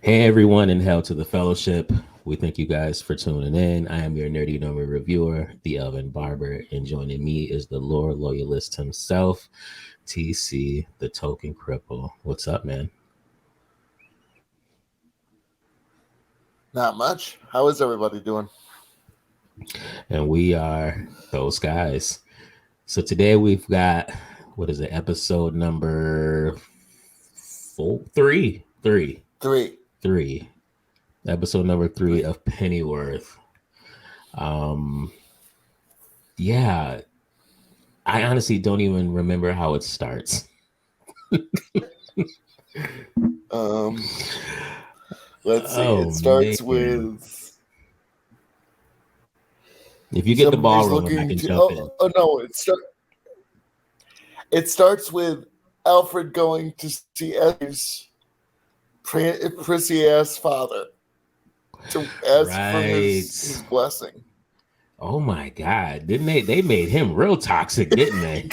Hey everyone, and hell to the fellowship. We thank you guys for tuning in. I am your nerdy number reviewer, the Elven Barber, and joining me is the Lord Loyalist himself, TC, the Token Cripple. What's up, man? Not much. How is everybody doing? And we are those guys. So today we've got what is it? Episode number three, Three. three. Episode number three of Pennyworth. Um, yeah, I honestly don't even remember how it starts. Um, let's see. Oh It starts man! with If you get the ball somebody's rolling, I looking can to. jump in. Oh no! It starts with Alfred going to see Eddie's prissy ass father to ask for his Right. blessing. Oh my God! Didn't they? They made him real toxic, didn't they?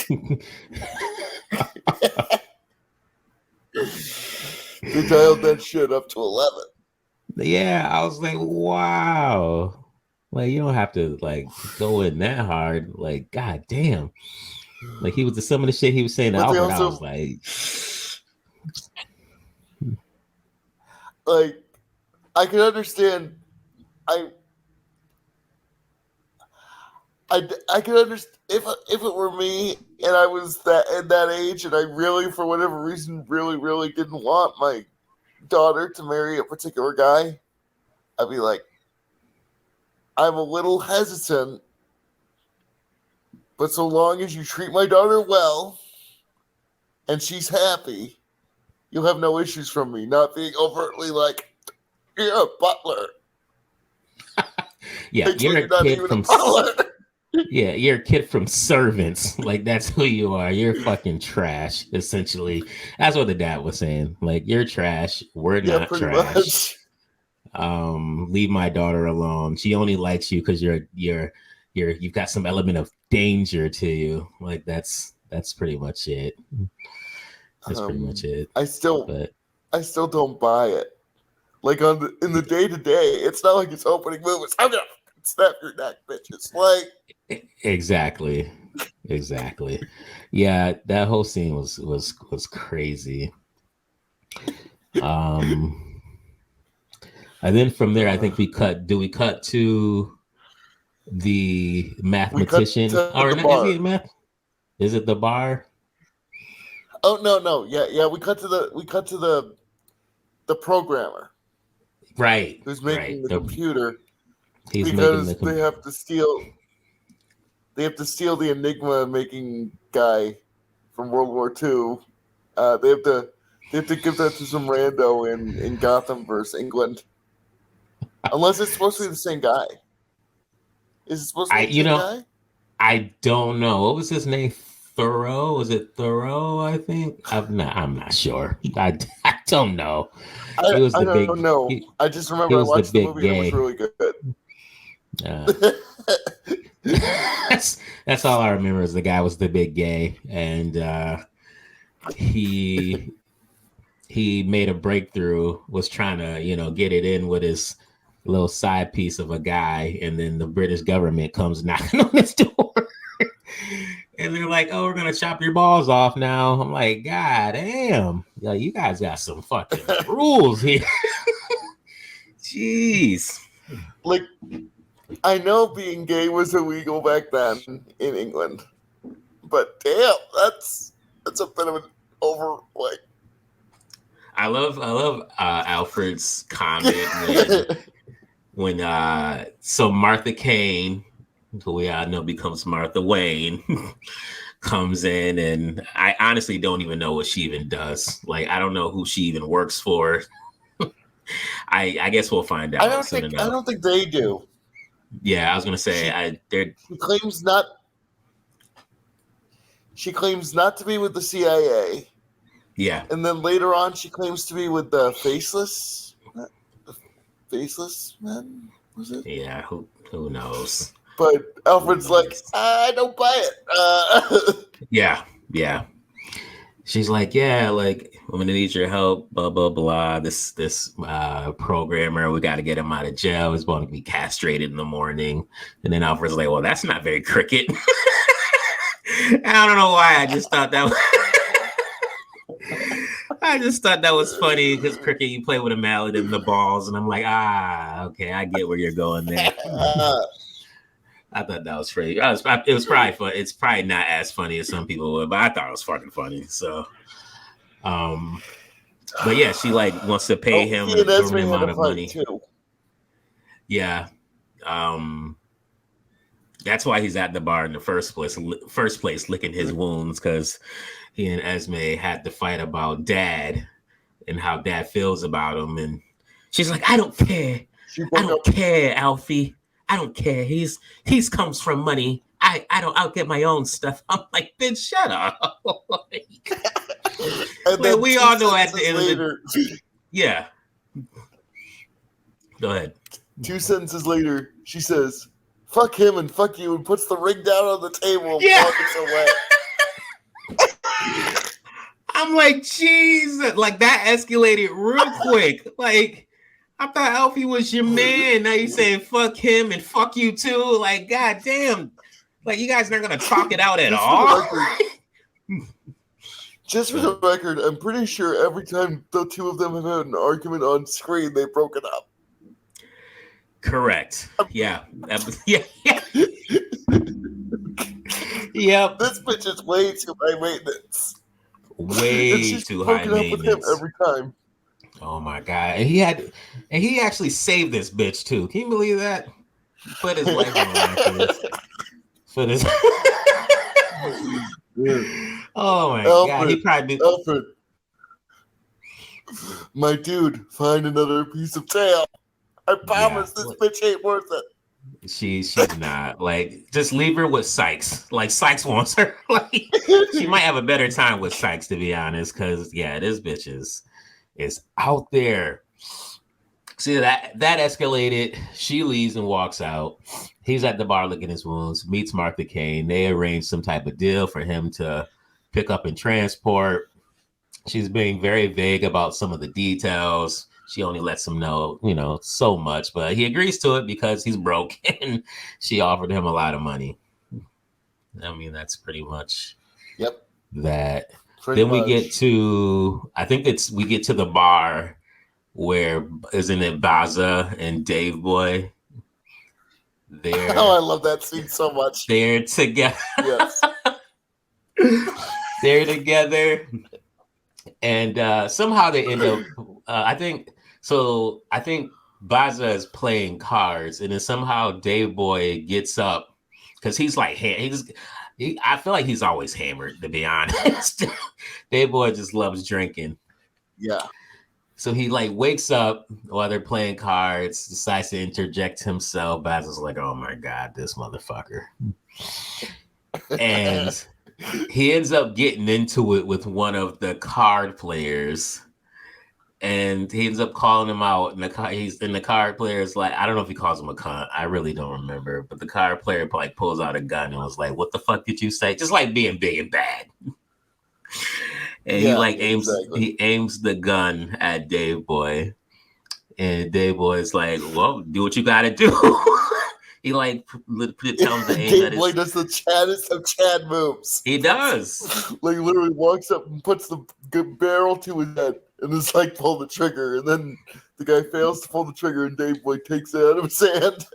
They dialed that shit up to 11. Yeah, I was like, wow. Like you don't have to like go in that hard. Like, god damn. Like he was some of the shit he was saying to But they Alfred. I was also like, like I can understand. I I could understand if it were me and I was that at that age and I really for whatever reason really didn't want my daughter to marry a particular guy. I'd be like, I'm a little hesitant, but so long as you treat my daughter well and she's happy, you'll have no issues from me not being overtly like, you're a butler. yeah, I told you're you a not kid even a from butler. yeah, you're a kid from servants. Like that's who you are. You're fucking trash, essentially. That's what the dad was saying. Like you're trash. We're Yeah, not pretty trash. much. Leave my daughter alone. She only likes you because you've got some element of danger to you. Like that's pretty much it. That's pretty much it. I still But don't buy it. Like in the day to day, it's not like it's opening movements. I'm gonna snap your neck, bitches. Like exactly. Exactly. Yeah, that whole scene was crazy. Um and then from there I think we cut to the we cut mathematician to or the is he bar. a math? Is it the bar? Oh no, yeah. We cut to the programmer Right. who's Right. making the computer He's making the because they have to steal the Enigma making guy from World War II. They have to give that to some rando in Gotham versus England. Unless it's supposed to be the same guy. Is it supposed to I be the you same know guy? I don't know what was his name. Thoreau, was it Thoreau? I think I'm not sure. I don't know. He was I the don't big know. I just he remember I was the watched the big movie and it was gay. really good. Uh, that's all I remember is the guy was the big gay, and he he made a breakthrough, was trying to get it in with his little side piece of a guy, and then the British government comes knocking on his door. And they're like, "Oh, we're gonna chop your balls off now." I'm like, "God damn, yo, you guys got some fucking rules here." Jeez. Like I know being gay was illegal back then in England, but damn, that's a bit of an over like. I love Alfred's comment when so Martha Kane, who we all know becomes Martha Wayne, comes in, and I honestly don't even know what she even does. Like I don't know who she even works for. I guess we'll find out soon I enough. don't think they do. Yeah, I was gonna say She they're she claims not. She claims not to be with the CIA, yeah. and then later on she claims to be with the faceless men. Was it? Yeah, who knows? But Who Alfred's like, knows? I don't buy it. Yeah, yeah. she's like, yeah, like I'm gonna need your help, blah blah blah. This programmer, we got to get him out of jail. He's going to be castrated in the morning. And then Alfred's like, well, that's not very cricket. I don't know why. I just thought that was funny because cricket, you play with a mallet and the balls, and I'm like, okay, I get where you're going there. I thought that was pretty. It was probably fun. It's probably not as funny as some people would, but I thought it was fucking funny. So, but yeah, she like wants to pay him an enormous amount of money. Too. Yeah, that's why he's at the bar in the first place, licking his wounds because he and Esme had to fight about Dad and how Dad feels about him, and she's like, I don't care. I don't care, Alfie. I don't care. He's comes from money. I'll get my own stuff. I'm like, bitch, shut up. Well, we all know at the end later, of the yeah. Go ahead. 2 sentences later, she says, fuck him and fuck you, and puts the ring down on the table and walks away. I'm like, Jesus, like that escalated real quick. Like, I thought Alfie was your man. Now you saying fuck him and fuck you too. Like, goddamn. Like, you guys aren't gonna talk it out at all. Just for the record, I'm pretty sure every time the two of them have had an argument on screen, they've broken up. Correct. Yeah. Yeah. Yep. This bitch is way too high maintenance. Way too high maintenance. With him every time. Oh my god! And he actually saved this bitch too. Can you believe that? He put his life on the line for this. Oh my god! He probably Alfred, my dude, find another piece of tail. I promise this bitch ain't worth it. She's not. Like, just leave her with Sykes. Like, Sykes wants her. Like, she might have a better time with Sykes, to be honest. Because this bitch is out there. See, that escalated. She leaves and walks out. He's at the bar licking his wounds, meets Martha Kane. They arrange some type of deal for him to pick up and transport. She's being very vague about some of the details. She only lets him know, so much, but he agrees to it because he's broke and she offered him a lot of money. I mean, that's pretty much that. Then we get to, we get to the bar where, isn't it Baza and Dave Boy? Oh, I love that scene so much. They're together. Yes. They're together. And somehow they end up, I think Baza is playing cards, and then somehow Dave Boy gets up because he's like, I feel like he's always hammered, to be honest. Dave Boy just loves drinking. Yeah. So he like wakes up while they're playing cards, decides to interject himself. Baza's like, oh my God, this motherfucker. And he ends up getting into it with one of the card players. And he ends up calling him out. And the card player's like, I don't know if he calls him a cunt. I really don't remember. But the card player like pulls out a gun and was like, what the fuck did you say? Just like being big and bad. And he aims the gun at Dave Boy. And Dave Boy is like, well, do what you gotta do. He like tells the aim Dave Boy does the chaddest of Chad moves. He does. Like literally walks up and puts the barrel to his head and is like, pull the trigger. And then the guy fails to pull the trigger and Dave Boy takes it out of his hand.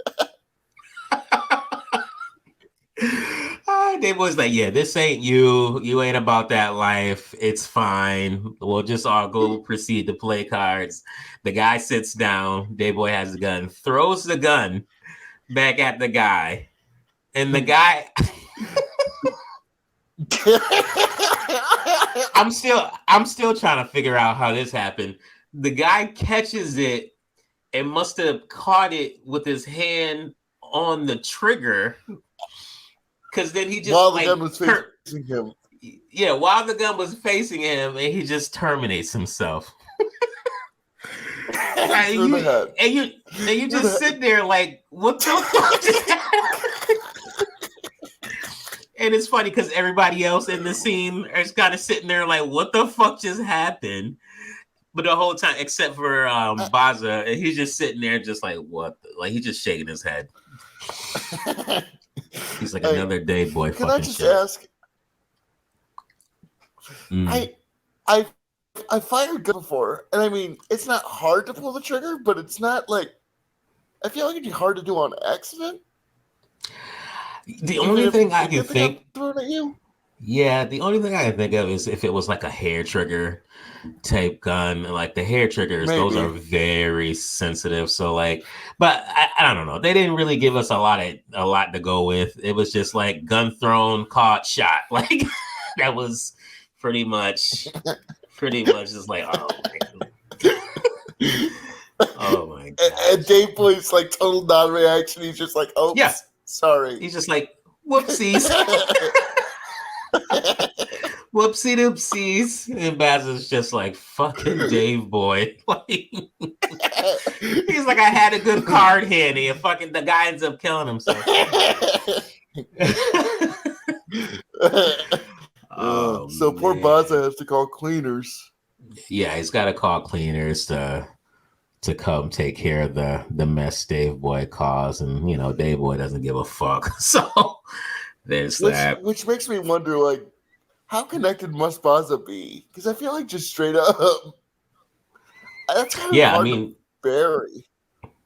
Dave Boy's like, yeah, this ain't you. You ain't about that life. It's fine. We'll just all go proceed to play cards. The guy sits down. Dave Boy has the gun, throws the gun back at the guy. And the guy... I'm still trying to figure out how this happened. The guy catches it and must have caught it with his hand on the trigger. Because then he just while the gun was facing him. Yeah, while the gun was facing him, and he just terminates himself. and you just sit there like, what the fuck? And it's funny because everybody else in the scene is kind of sitting there like, what the fuck just happened? But the whole time, except for Baza, and he's just sitting there just like, what? Like, he's just shaking his head. He's like, another day, boy. Can fucking I just shit. ask? I fired gun before, and I mean, it's not hard to pull the trigger, but it's not like, I feel like it'd be hard to do on accident. The only thing I can think, at you. yeah, the only thing I can think of is if it was like a hair trigger type gun. Like the hair triggers, those are very sensitive. So like, but I don't know. They didn't really give us a lot to go with. It was just like gun thrown, caught, shot. Like that was pretty much just like, oh my oh my god. And Dave Boy's like total non-reaction. He's just like, oh yeah, sorry. He's just like, whoopsies. Whoopsie doopsies. And Baz is just like, fucking Dave Boy. Like, he's like, I had a good card handy, and fucking the guy ends up killing himself. So poor Baza has to call cleaners. Yeah, he's got to call cleaners to come take care of the mess Dave Boy caused, and you know Dave Boy doesn't give a fuck. So there's that. Which makes me wonder, like, how connected must Baza be? Because I feel like just straight up, that's kind of hard to bury.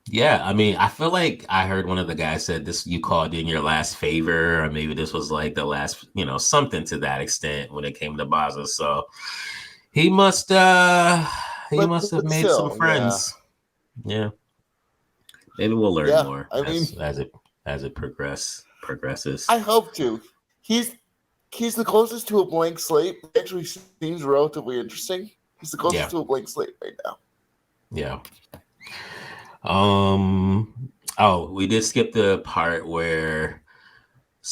Yeah, I mean, I feel like I heard one of the guys said this, you called in your last favor, or maybe this was like the last, something to that extent when it came to Baza. So he must have made some friends. Yeah. Maybe we'll learn more as it progresses. I hope to. He's the closest to a blank slate. It actually seems relatively interesting. He's the closest to a blank slate right now. Yeah. We did skip the part where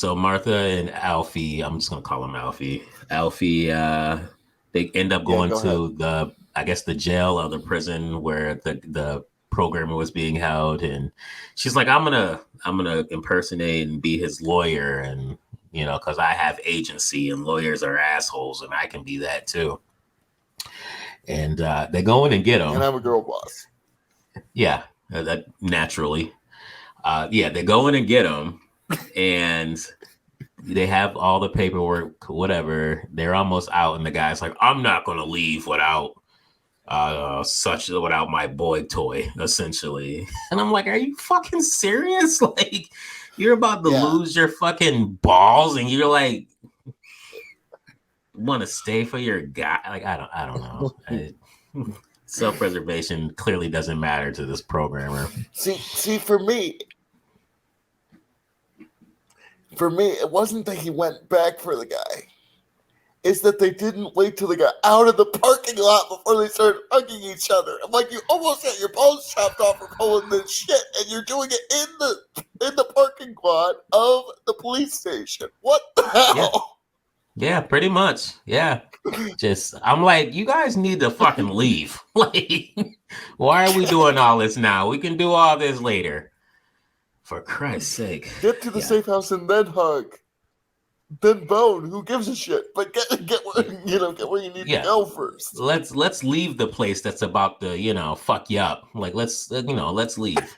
Martha and Alfie, I'm just gonna call him Alfie. Alfie, they end up going to the jail or the prison where the programmer was being held, and she's like, I'm gonna impersonate and be his lawyer, and because I have agency and lawyers are assholes and I can be that too. And they go in and get him. And I'm a girl boss. Yeah. That naturally, they go in and get him, and they have all the paperwork, whatever. They're almost out, and the guy's like, "I'm not going to leave without my boy toy," essentially. And I'm like, "Are you fucking serious? Like, you're about to lose your fucking balls, and you're like, want to stay for your guy? Like, I don't know." Self-preservation clearly doesn't matter to this programmer. See, for me, it wasn't that he went back for the guy. It's that they didn't wait till they got out of the parking lot before they started hugging each other. I'm like, you almost got your balls chopped off from pulling this shit, and you're doing it in the parking lot of the police station. What the hell? Yeah, pretty much. Yeah. I'm like, you guys need to fucking leave. Like, why are we doing all this now? We can do all this later. For Christ's sake. Get to the safe house and then hug. Then bone. Who gives a shit? But get where you need to go first. Let's leave the place that's about to, fuck you up. Like, let's leave.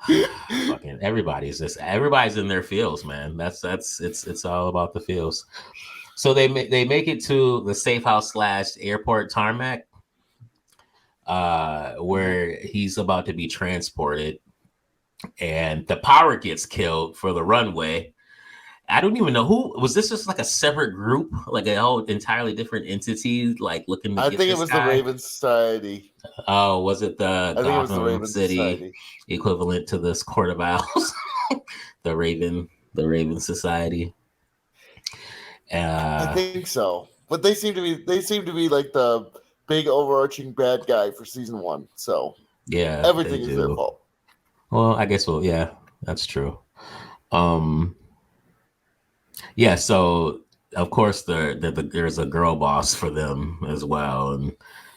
Fucking everybody's in their fields, man. It's all about the fields. So they make it to the safe house / airport tarmac, where he's about to be transported, and the power gets killed for the runway. I don't even know who was this. Just like a separate group, like a whole entirely different entity, like looking. I think it was the Raven Society. Oh, was it the Gotham City Society equivalent to this Court of Owls? the Raven Society. I think so, but they seem to be like the big overarching bad guy for season 1. So everything is their fault. Well, I guess that's true. So of course there's a girl boss for them as well, and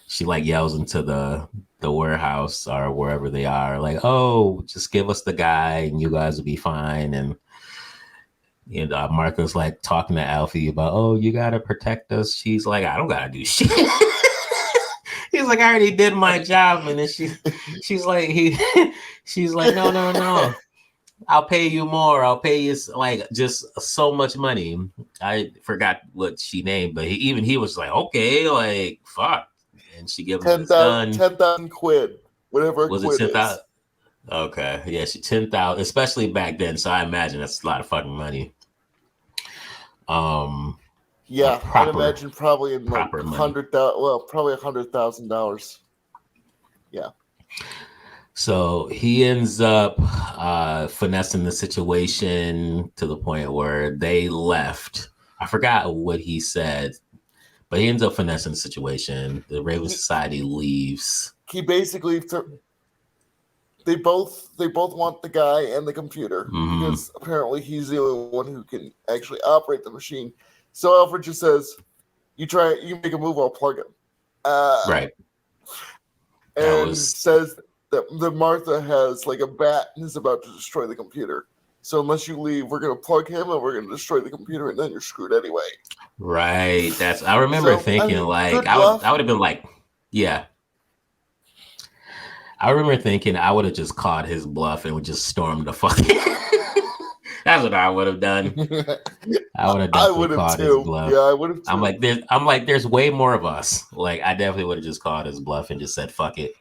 she like yells into the warehouse or wherever they are, like, "Oh, just give us the guy and you guys will be fine." And And Martha's like talking to Alfie about, oh, you gotta protect us. She's like, I don't gotta do shit. He's like, I already did my job, and then she's like, she's like, no. I'll pay you more. I'll pay you like just so much money. I forgot what she named, but he was like, okay, like fuck. And she gave him this gun. 10,000 quid, whatever Was it quid 10,000? is. Okay, yeah, she 10,000, especially back then. So I imagine that's a lot of fucking money. Yeah, I'd imagine probably in like proper money. probably $100,000. Yeah. So he ends up finessing the situation to the point where they left. I forgot what he said, but he ends up finessing the situation. The Raven Society leaves. He basically they both want the guy and the computer because apparently he's the only one who can actually operate the machine. So Alfred just says, you make a move, I'll plug him. Right. And says that Martha has like a bat and is about to destroy the computer. So unless you leave, we're going to plug him and we're going to destroy the computer, and then you're screwed anyway. Right. I remember thinking like I would have been like, yeah. I remember thinking I would have just caught his bluff and would just storm the fuck. That's what I would have done. I would have definitely caught his bluff. Yeah, I would have. I'm like, there's way more of us. Like, I definitely would have just caught his bluff and just said, "Fuck it."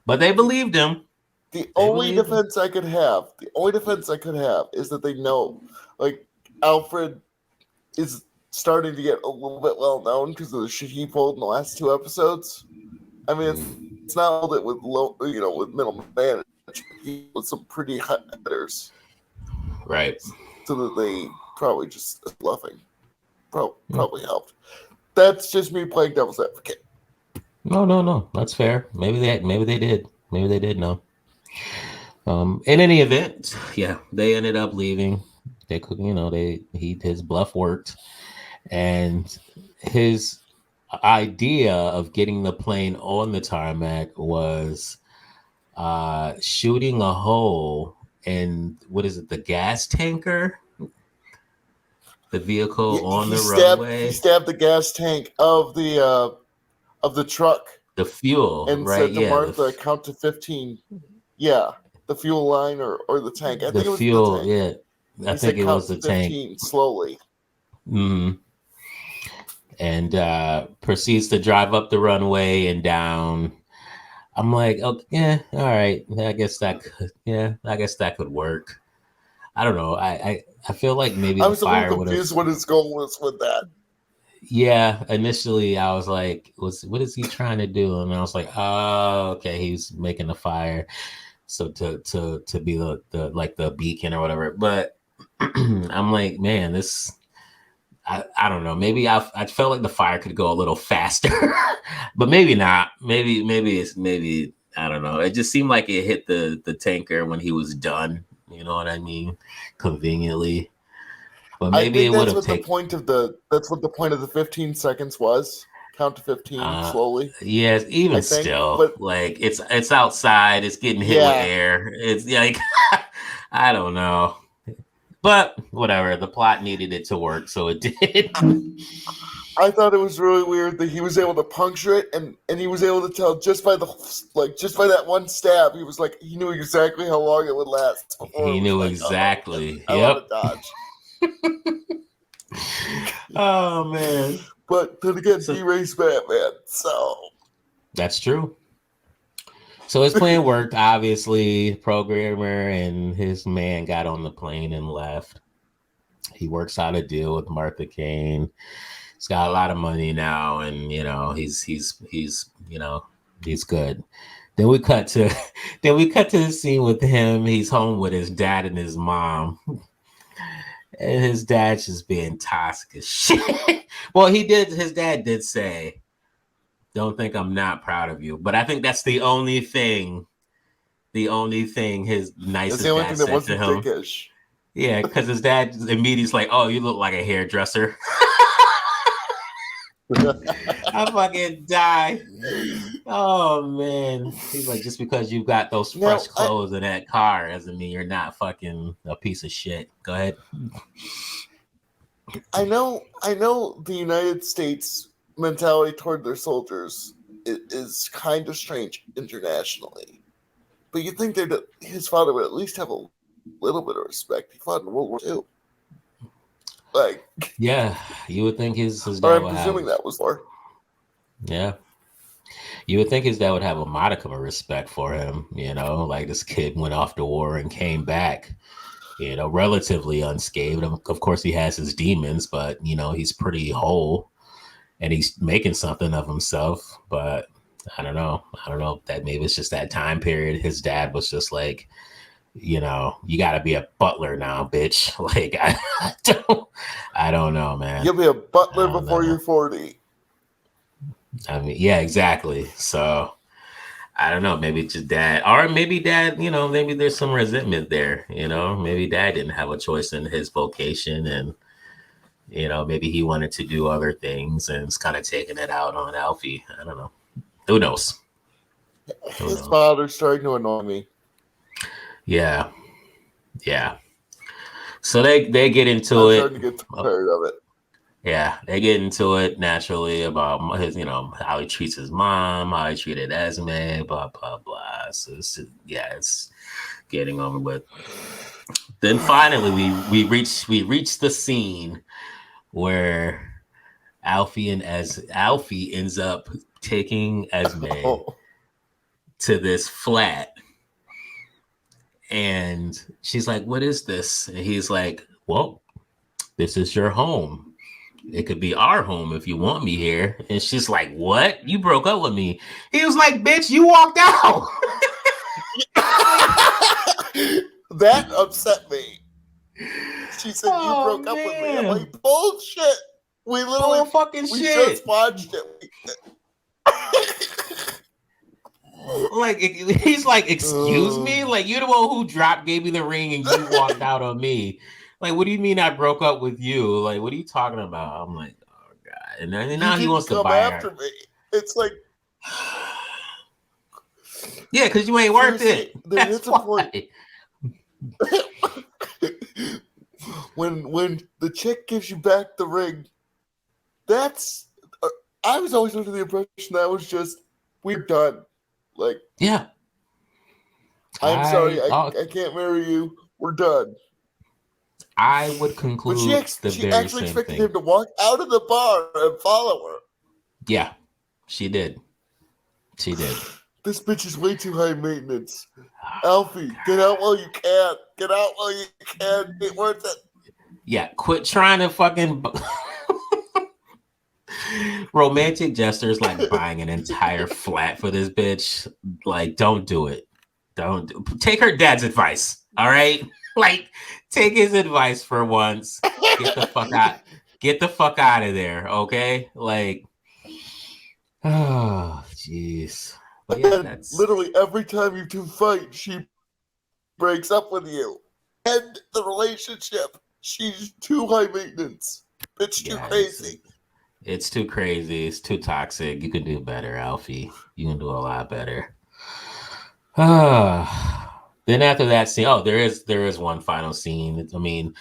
But they believed him. The only defense I could have is that they know, like, Alfred is starting to get a little bit well known because of the shit he pulled in the last 2 episodes. I mean, it's not that with with middle management, he with some pretty high hitters. Right. So that they probably just bluffing. Probably helped. That's just me playing devil's advocate. No. That's fair. Maybe they did. Maybe they did know. In any event, yeah, they ended up leaving. They could, his bluff worked, and his idea of getting the plane on the tarmac was shooting a hole in the gas tanker, the vehicle on the runway. He stabbed the gas tank of the truck, the fuel, and right? said to Martha, count to 15. Yeah, the fuel line or the tank. I think it was fuel. The tank. Yeah, I think it was the 15 tank. Slowly. Mm-hmm. And proceeds to drive up the runway and down. I'm like, oh yeah, all right. I guess that could work. I don't know. I feel like maybe I was a little confused what his goal was with that. Yeah, initially I was like, what is he trying to do? And I was like, oh, okay, he's making a fire, so to be the beacon or whatever. But I'm like, man, this. I don't know. Maybe I felt like the fire could go a little faster, but maybe not. Maybe I don't know. It just seemed like it hit the tanker when he was done. You know what I mean? Conveniently, but maybe it would have taken. That's what the point of the 15 seconds was. Count to 15 slowly. Yes, even still, but, like it's outside. It's getting hit with air. It's like I don't know. But whatever, the plot needed it to work, so it did. I thought it was really weird that he was able to puncture it, and he was able to tell just by that one stab. He was like, he knew exactly how long it would last. He knew exactly. I want to dodge. Oh man! But then again, he raced Batman, so that's true. So his plan worked, obviously. Programmer and his man got on the plane and left. He works out a deal with Martha Kane. He's got a lot of money now, and he's good. Then we cut to the scene with him. He's home with his dad and his mom, and his dad's just being toxic as shit. Well, his dad did say, "Don't think I'm not proud of you," but I think that's the only thing his nicest dad said to him. Dickish. Yeah, because his dad immediately is like, "Oh, you look like a hairdresser." I fucking die. Oh man. He's like, just because you got those fresh clothes in that car doesn't mean you're not fucking a piece of shit. Go ahead. I know the United States mentality toward their soldiers is kind of strange internationally. But you'd think that his father would at least have a little bit of respect. He fought in World War II. Like, yeah, you would think his dad or I'm would presuming have. that was more. Yeah. You would think his dad would have a modicum of respect for him, you know, like this kid went off to war and came back, you know, relatively unscathed. Of course, he has his demons, but, you know, he's pretty whole and he's making something of himself. But I don't know. That maybe it's just that time period. His dad was just like, you know, you got to be a butler now, bitch. Like, I don't know, man. You'll be a butler before you're 40. I mean, yeah, exactly. So I don't know. Maybe just dad, or maybe dad, you know, maybe there's some resentment there. You know, maybe dad didn't have a choice in his vocation, and you know, maybe he wanted to do other things and it's kind of taking it out on Alfie. I don't know. Who knows? His father's starting to annoy me. Yeah. So they get into I'm it. starting to get tired of it. Yeah, they get into it naturally about his, you know, how he treats his mom, how he treated Esme, blah blah blah. So it's getting over with. Then finally, we reach the scene where Alfie ends up taking Esme to this flat, and she's like, "What is this?" And he's like, "Well, this is your home. It could be our home if you want me here." And she's like, "What? You broke up with me?" He was like, "Bitch, you walked out." That upset me. She said, "You broke up with me." I'm like, bullshit. We literally fucking we shit. just watched it. Like, he's like, "Excuse me? Like, you're the one who gave me the ring and you walked out on me. Like, what do you mean I broke up with you? Like, what are you talking about?" I'm like, "Oh God." And then now he wants to buy after me. It's like, yeah, because you ain't worth it. That's a point. When the chick gives you back the ring, that's I was always under the impression that was just, we're done. Like, yeah, I'm sorry, I can't marry you. We're done. I would conclude but she actually expected him to walk out of the bar and follow her. Yeah, she did. This bitch is way too high maintenance. Alfie, get out while you can. Get out while you can. Be worth it. Yeah, quit trying to fucking romantic gestures like buying an entire flat for this bitch. Like, don't do it. Take her dad's advice. All right, like, take his advice for once. Get the fuck out. Get the fuck out of there. Okay, like, oh jeez. But yeah, that's literally every time you two fight, she breaks up with you. End the relationship. She's too high maintenance. Bitch, too crazy. It's too crazy. It's too toxic. You can do better, Alfie. You can do a lot better. Then after that scene, there is one final scene. I mean,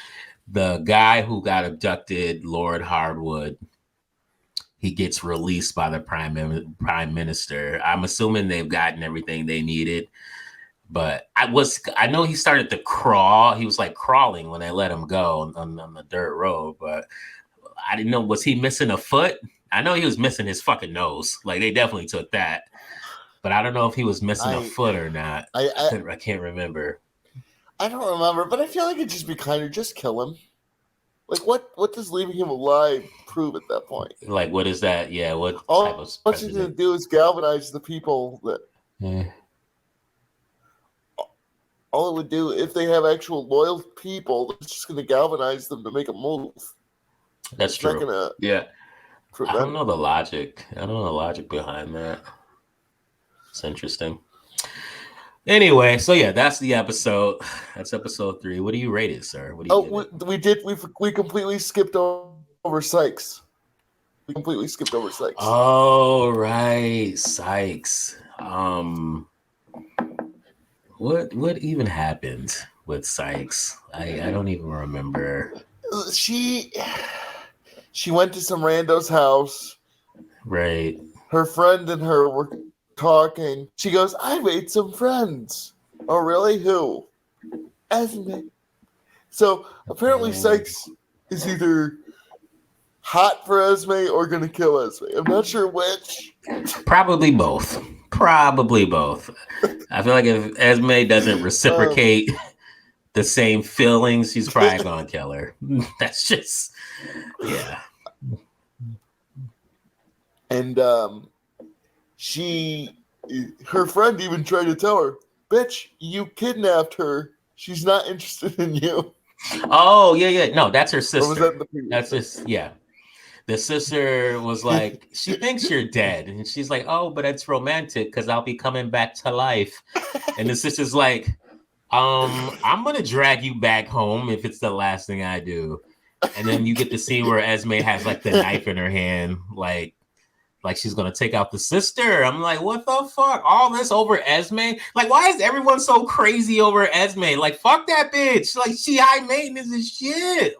the guy who got abducted, Lord Hardwood, he gets released by the prime minister. I'm assuming they've gotten everything they needed. But I know he started to crawl. He was like crawling when they let him go on the dirt road. But I didn't know, was he missing a foot? I know he was missing his fucking nose. Like, they definitely took that. But I don't know if he was missing a foot or not. I can't remember. I don't remember, but I feel like it'd just be kind of just kill him. Like, what does leaving him alive prove at that point? Like, what is that? Yeah, what type of what he's going to do is galvanize the people that... Yeah. All it would do, if they have actual loyal people, it's just going to galvanize them to make a move. That's true. I don't know the logic. I don't know the logic behind that. It's interesting. Anyway, so yeah, that's the episode. That's episode 3. What do you rate it, sir? What do you we completely skipped over Sykes. We completely skipped over Sykes. Oh, right. Sykes. What even happened with Sykes? I don't even remember. She went to some rando's house. Right. Her friend and her were talking. She goes, I made some friends. Oh, really? Who? Esme. So apparently Sykes is either hot for Esme or going to kill Esme. I'm not sure which. Probably both. Probably both. I feel like if Esme doesn't reciprocate the same feelings, she's probably going to kill her. That's just, yeah. And her friend even tried to tell her, bitch, you kidnapped her. She's not interested in you. Oh, yeah. No, that's her sister. Or was that the previous that's just, yeah. The sister was like, she thinks you're dead. And she's like, oh, but it's romantic because I'll be coming back to life. And the sister's like, I'm going to drag you back home if it's the last thing I do. And then you get the scene where Esme has like the knife in her hand, like she's going to take out the sister. I'm like, what the fuck? All this over Esme? Like, why is everyone so crazy over Esme? Like, fuck that bitch. Like, she high maintenance and shit.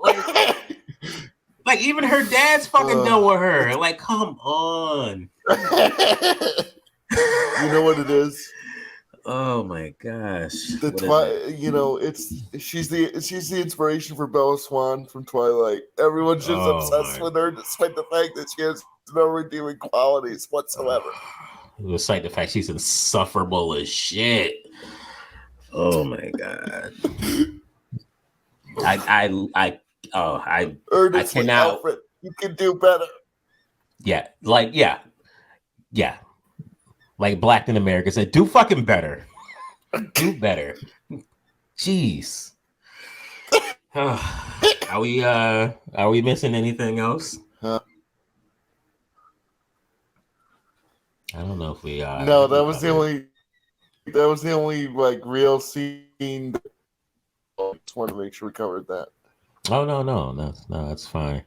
Like even her dad's fucking done with her. Like, come on. You know what it is? Oh my gosh. She's the inspiration for Bella Swan from Twilight. Everyone's just obsessed with her despite the fact that she has no redeeming qualities whatsoever. Despite the fact she's insufferable as shit. Oh my god. I cannot. Alfred, you can do better. Yeah. Like Black in America said, do fucking better. Do better. Jeez. Are we missing anything else? I don't know if we are. No, that was the only like real scene. I just want to make sure we covered that. Oh no, that's fine.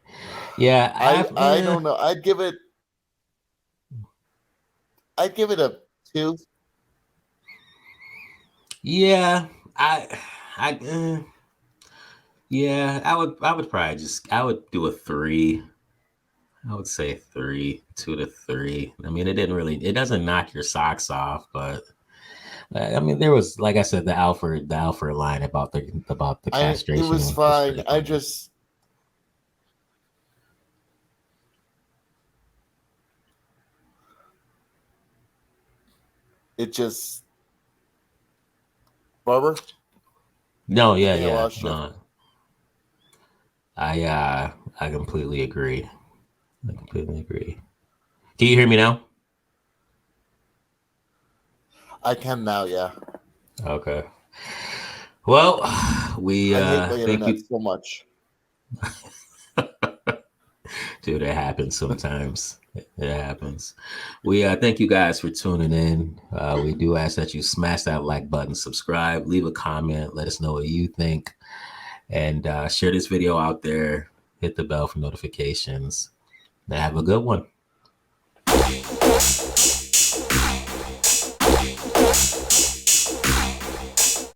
Yeah, I don't know. I'd give it a 2. Yeah, I would probably I would do a 3. I would say 3, 2 to 3. I mean, it doesn't knock your socks off, but I mean, there was, like I said, the Alfred line about the castration. It was fine. Barber? No, yeah. No. I completely agree. Can you hear me now? I can now, yeah. Okay. Well, I hate the internet so much. Dude, it happens sometimes. It happens. We thank you guys for tuning in. We do ask that you smash that like button, subscribe, leave a comment, let us know what you think, and share this video out there. Hit the bell for notifications. And have a good one.